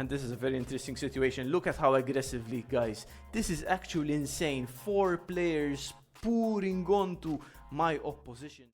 And this is a very interesting situation. Look at how aggressively, guys. This is actually insane. 4 players pouring onto my opposition.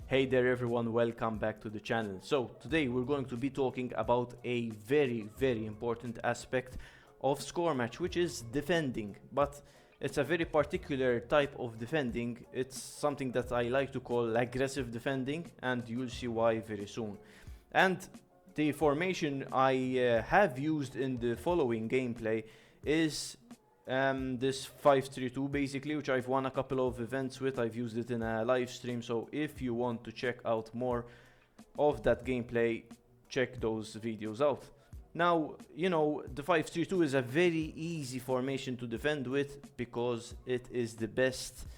Hey there everyone, welcome back to the channel. So today we're going to be talking about a very important aspect of score match, which is defending. But it's a very particular type of defending. It's something that I like to call aggressive defending, and you'll see why very soon. And the formation I have used in the following gameplay is this 5-3-2 basically, which I've won a couple of events with. I've used it in a live stream, so if you want to check out more of that gameplay, check those videos out. Now, you know, the 5-3-2 is a very easy formation to defend with because it is the best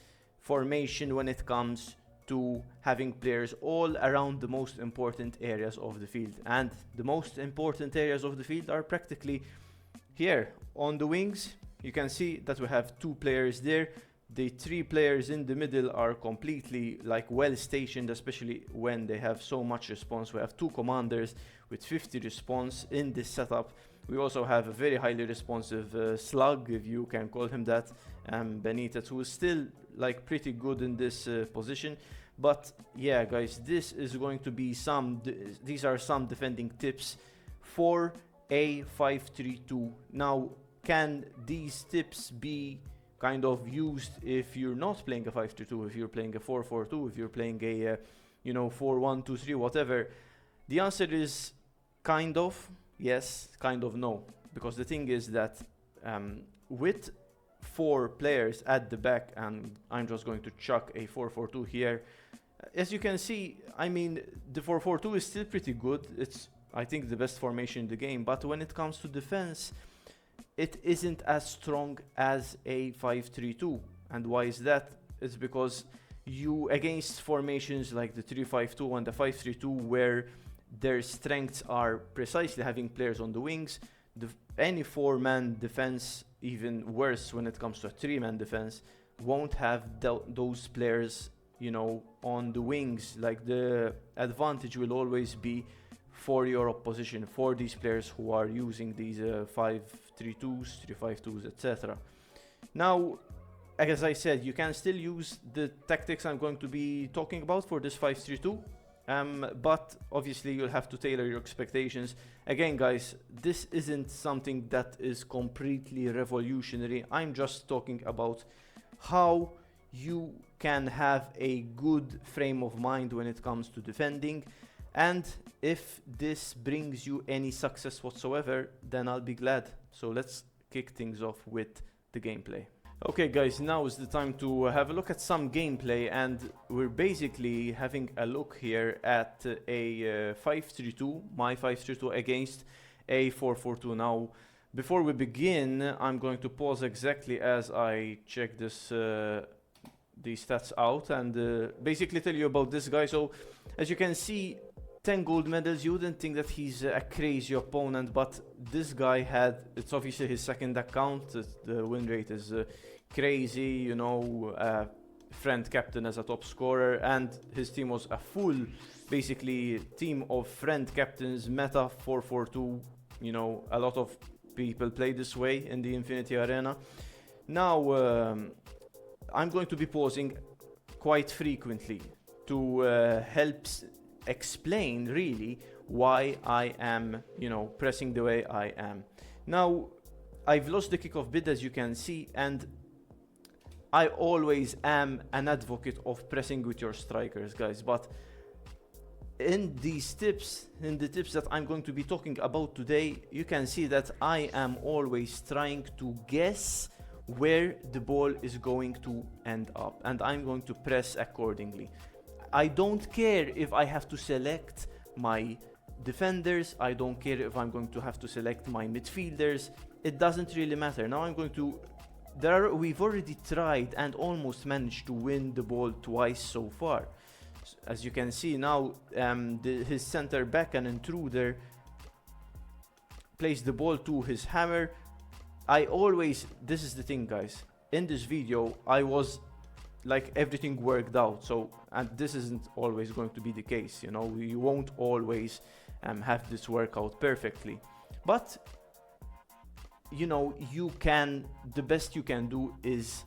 formation when it comes to having players all around the most important areas of the field. And the most important areas of the field are practically here on the wings. You can see that we have 2 players there. The 3 players in the middle are completely like well stationed, especially when they have so much response. We have 2 commanders with 50 response in this setup. We also have a very highly responsive slug, if you can call him that, Benitez, who is still like pretty good in this position. But yeah, guys, this is going to be these are some defending tips for a 5-3-2. Now, can these tips be kind of used if you're not playing a 5-2-2, if you're playing a 4-4-2, if you're playing a 4-1-2-3, whatever? The answer is kind of yes, kind of no, because the thing is that with 4 players at the back, and I'm just going to chuck a 4-4-2 here. As you can see, I mean, the 4-4-2 is still pretty good. It's, I think, the best formation in the game, but when it comes to defense, it isn't as strong as a 5-3-2. And why is that? It's because you, against formations like the 3-5-2 and the 5-3-2, where their strengths are precisely having players on the wings, any 4-man defense, even worse when it comes to a 3-man defense, won't have those players, you know, on the wings. Like, the advantage will always be for your opposition, for these players who are using these 5-3-2s, 3-5-2s, etc. Now, as I said, you can still use the tactics I'm going to be talking about for this 5-3-2, but obviously you'll have to tailor your expectations. Again, guys, this isn't something that is completely revolutionary. I'm just talking about how you can have a good frame of mind when it comes to defending. And if this brings you any success whatsoever, then I'll be glad. So let's kick things off with the gameplay. Okay guys, now is the time to have a look at some gameplay, and we're basically having a look here at a 5-3-2, my 5-3-2 against a 4-4-2. Now, before we begin, I'm going to pause exactly as I check this these stats out and basically tell you about this guy. So, as you can see, 10 gold medals. You wouldn't think that he's a crazy opponent, but this guy had, it's obviously his second account. The win rate is crazy, you know, friend captain as a top scorer, and his team was a full, basically, team of friend captains, meta 4-4-2. You know, a lot of people play this way in the Infinity Arena. Now, I'm going to be pausing quite frequently to help explain really why I am, you know, pressing the way I am. Now, I've lost the kickoff bid, as you can see, and I always am an advocate of pressing with your strikers, guys. But in these tips, in the tips that I'm going to be talking about today, you can see that I am always trying to guess where the ball is going to end up, and I'm going to press accordingly. I don't care if I have to select my defenders. I don't care if I'm going to have to select my midfielders. It doesn't really matter. Now I'm going to... we've already tried and almost managed to win the ball twice so far. As you can see now, his center back, an intruder, placed the ball to his hammer. This is the thing, guys. In this video, I was like everything worked out. So, and this isn't always going to be the case, you know, you won't always have this work out perfectly. But, you know, you can, the best you can do is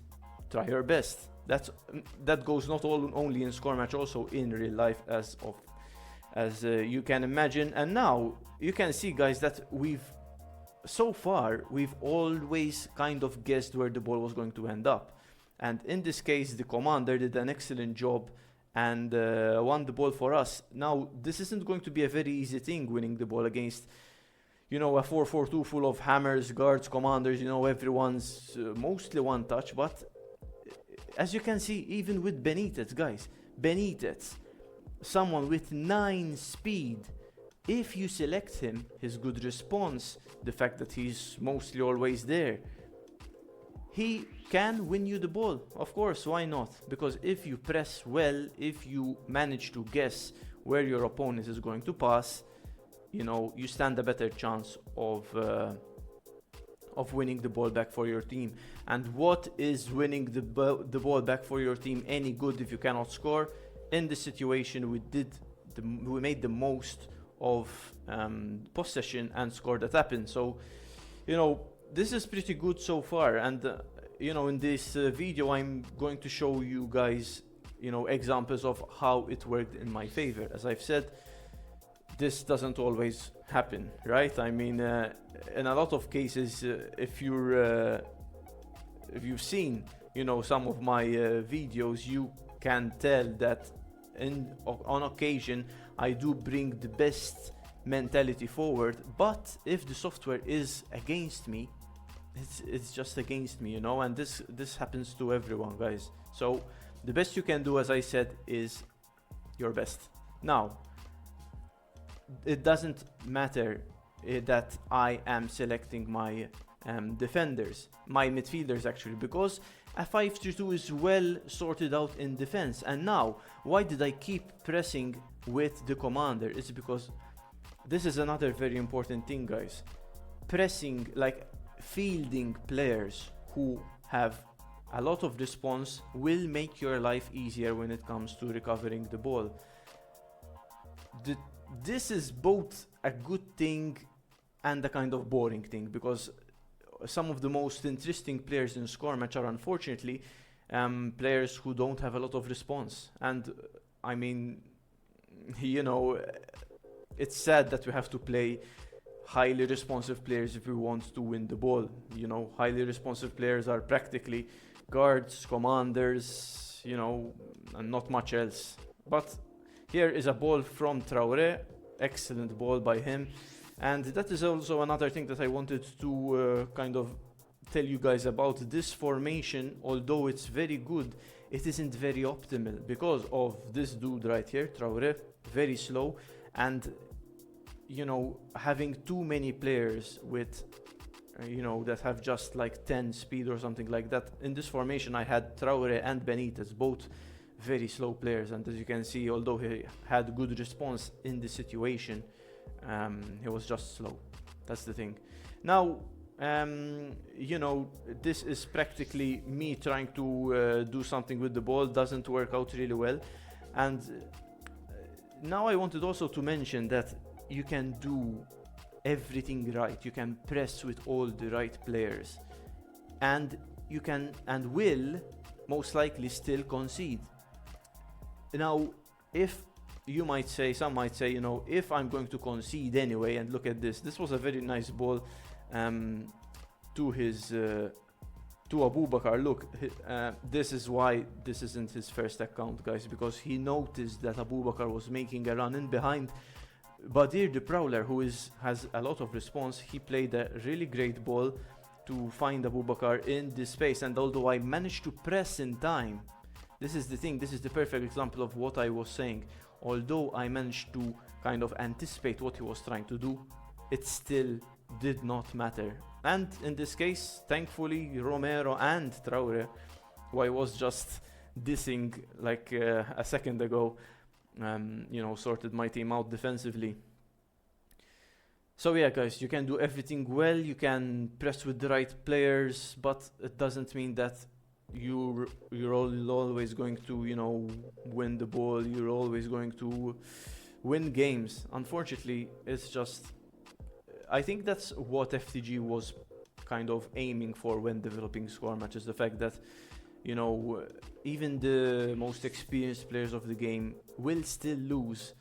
try your best. That goes not only in score match, also in real life, as you can imagine. And now you can see, guys, that so far we've always kind of guessed where the ball was going to end up. And in this case, the commander did an excellent job and won the ball for us. Now, this isn't going to be a very easy thing, winning the ball against, you know, a 4-4-2 full of hammers, guards, commanders, you know, everyone's mostly one touch. But as you can see, even with Benitez, guys, Benitez, someone with 9 speed, if you select him, his good response, the fact that he's mostly always there, he can win you the ball. Of course, why not? Because if you press well, if you manage to guess where your opponent is going to pass, you know, you stand a better chance of winning the ball back for your team. And what is winning the ball back for your team any good if you cannot score? In this situation, we made the most of possession and scored at happen. So, you know, this is pretty good so far. And you know, in this video, I'm going to show you guys, you know, examples of how it worked in my favor. As I've said, this doesn't always happen, right? I mean, in a lot of cases, if you've seen, you know, some of my videos, you can tell that on occasion I do bring the best mentality forward. But if the software is against me, it's just against me, you know, and this happens to everyone, guys. So the best you can do, as I said, is your best. Now, it doesn't matter that I am selecting my defenders, my midfielders actually, because a 5-3-2 is well sorted out in defense. And now, why did I keep pressing with the commander? It's because this is another very important thing, guys. Pressing, like fielding players who have a lot of response, will make your life easier when it comes to recovering the ball. This is both a good thing and a kind of boring thing, because some of the most interesting players in score match are unfortunately players who don't have a lot of response. And I mean, you know, it's sad that we have to play highly responsive players if we want to win the ball. You know, highly responsive players are practically guards, commanders, you know, and not much else. But here is a ball from Traoré, excellent ball by him. And that is also another thing that I wanted to kind of tell you guys about. This formation, although it's very good, it isn't very optimal because of this dude right here, Traoré, very slow. And, you know, having too many players with, you know, that have just like 10 speed or something like that. In this formation, I had Traoré and Benitez, both very slow players. And as you can see, although he had good response in the situation, he was just slow. That's the thing. Now, you know, this is practically me trying to do something with the ball. Doesn't work out really well. And now I wanted also to mention that you can do everything right. You can press with all the right players, and you can and will most likely still concede. Now, if you might say, some might say, you know, if I'm going to concede anyway, and look at this. This was a very nice ball to his to Aboubakar. Look, this is why this isn't his first account, guys, because he noticed that Aboubakar was making a run in behind Badir the Prowler, who has a lot of response. He played a really great ball to find Aboubakar in this space, and although I managed to press in time, this is the thing, this is the perfect example of what I was saying. Although I managed to kind of anticipate what he was trying to do, it still did not matter. And in this case, thankfully, Romero and Traoré, who I was just dissing like a second ago, you know, sorted my team out defensively. So yeah, guys, you can do everything well, you can press with the right players, but it doesn't mean that you're always going to, you know, win the ball. You're always going to win games. Unfortunately, it's just, I think that's what FTG was kind of aiming for when developing score matches. The fact that, you know, even the most experienced players of the game will still lose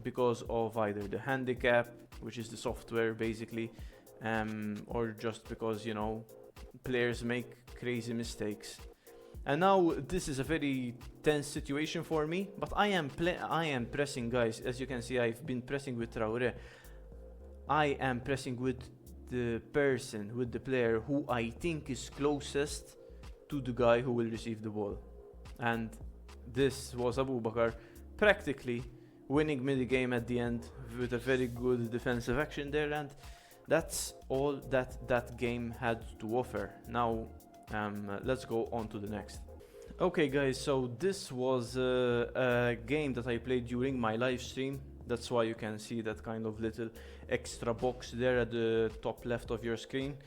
because of either the handicap, which is the software basically, or just because, you know, players make crazy mistakes. And now this is a very tense situation for me, but I am pressing, guys. As you can see, I've been pressing with Traoré. I am pressing with the person, with the player who I think is closest to the guy who will receive the ball. And this was Abubakar practically winning mid game at the end with a very good defensive action there, and that's all that that game had to offer. Now let's go on to the next. Okay guys, so this was a game that I played during my live stream. That's why you can see that kind of little extra box there at the top left of your screen.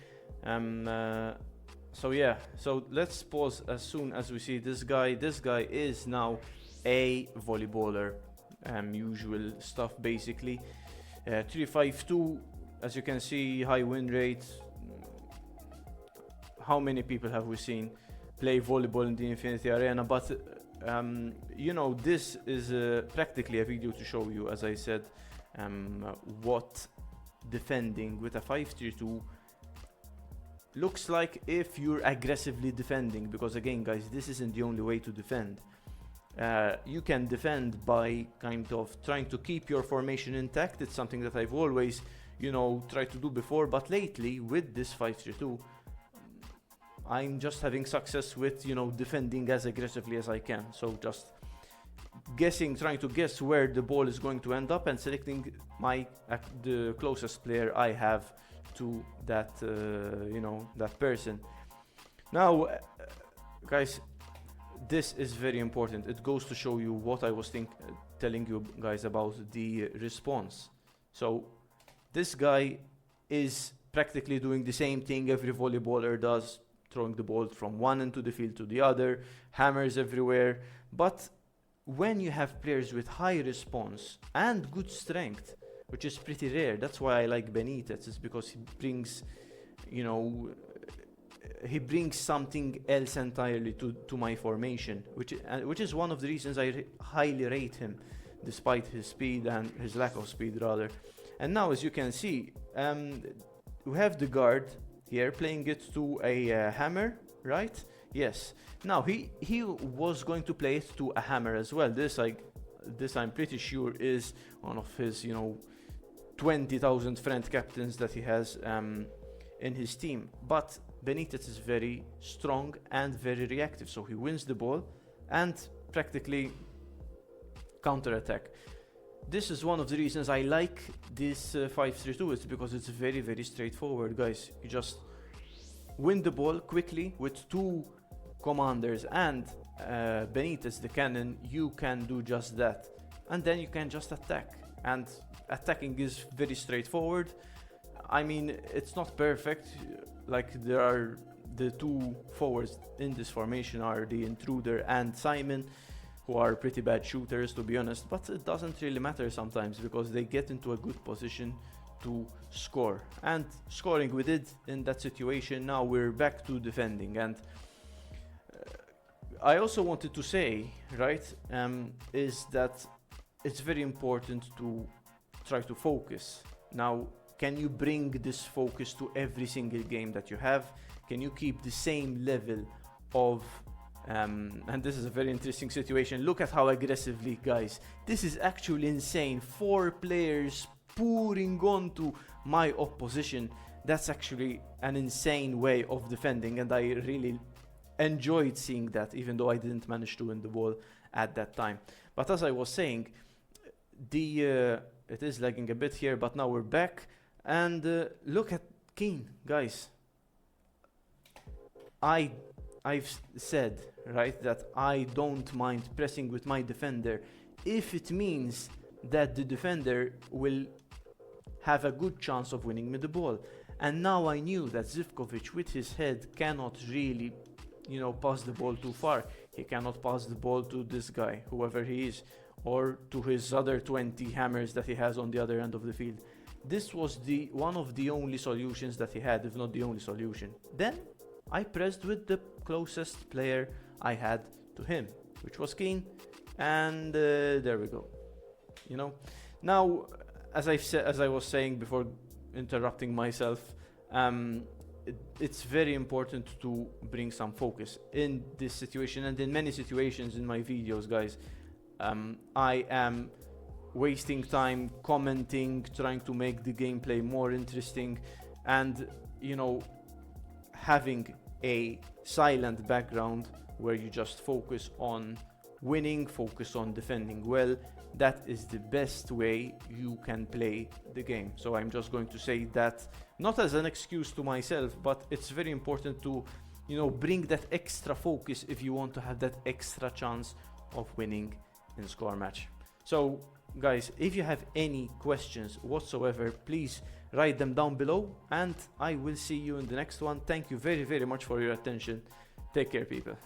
So yeah, so let's pause as soon as we see this guy. This guy is now a volleyballer, usual stuff basically. 352, as you can see, high win rate. How many people have we seen play volleyball in the Infinity Arena? But you know, this is practically a video to show you, as I said, what defending with a 5-3-2 looks like if you're aggressively defending. Because again guys, this isn't the only way to defend. You can defend by kind of trying to keep your formation intact. It's something that I've always, you know, tried to do before, but lately with this 5-3-2 I'm just having success with, you know, defending as aggressively as I can. So just guessing, trying to guess where the ball is going to end up and selecting the closest player I have to that, you know, that person. Now, guys, this is very important. It goes to show you what I was telling you guys about the response. So this guy is practically doing the same thing every volleyballer does, throwing the ball from one end to the field to the other, hammers everywhere. But when you have players with high response and good strength, which is pretty rare, that's why I like Benitez, is because he brings, you know, he brings something else entirely to my formation, which is one of the reasons I highly rate him, despite his speed and his lack of speed rather. And now, as you can see, we have the guard here playing it to a hammer, right? Yes. Now he was going to play it to a hammer as well. This I'm pretty sure is one of his, you know, 20,000 friend captains that he has in his team. But Benitez is very strong and very reactive, so he wins the ball and practically counter-attack. This is one of the reasons I like this 5-3-2. It's because it's very, very straightforward, guys. You just win the ball quickly with two commanders and Benitez, the cannon. You can do just that, and then you can just attack. And attacking is very straightforward. I mean, it's not perfect. Like, there are the two forwards in this formation are the Intruder and Simon, who are pretty bad shooters, to be honest, but it doesn't really matter sometimes because they get into a good position to score. And scoring we did in that situation. Now we're back to defending. And I also wanted to say, right, is that it's very important to try to focus. Now, can you bring this focus to every single game that you have? Can you keep the same level of and this is a very interesting situation. Look at how aggressively, guys. This is actually insane. 4 players pouring onto my opposition. That's actually an insane way of defending, and I really enjoyed seeing that, even though I didn't manage to win the ball at that time. But as I was saying, it is lagging a bit here, but now we're back. And look at Keane, guys. I've said, right, that I don't mind pressing with my defender if it means that the defender will have a good chance of winning me the ball. And now I knew that Zivkovic with his head cannot really you know, pass the ball too far. He cannot pass the ball to this guy, whoever he is, or to his other 20 hammers that he has on the other end of the field. This was the one of the only solutions that he had, if not the only solution. Then I pressed with the closest player I had to him, which was Keane, and there we go. You know, now as I was saying before interrupting myself, it's very important to bring some focus in this situation and in many situations in my videos, guys. I am wasting time commenting, trying to make the gameplay more interesting, and you know, having a silent background where you just focus on winning, focus on defending well. That is the best way you can play the game. So I'm just going to say that not as an excuse to myself, but it's very important to, you know, bring that extra focus if you want to have that extra chance of winning in score match. So guys, if you have any questions whatsoever, please write them down below, and I will see you in the next one. Thank you very, very much for your attention. Take care, people.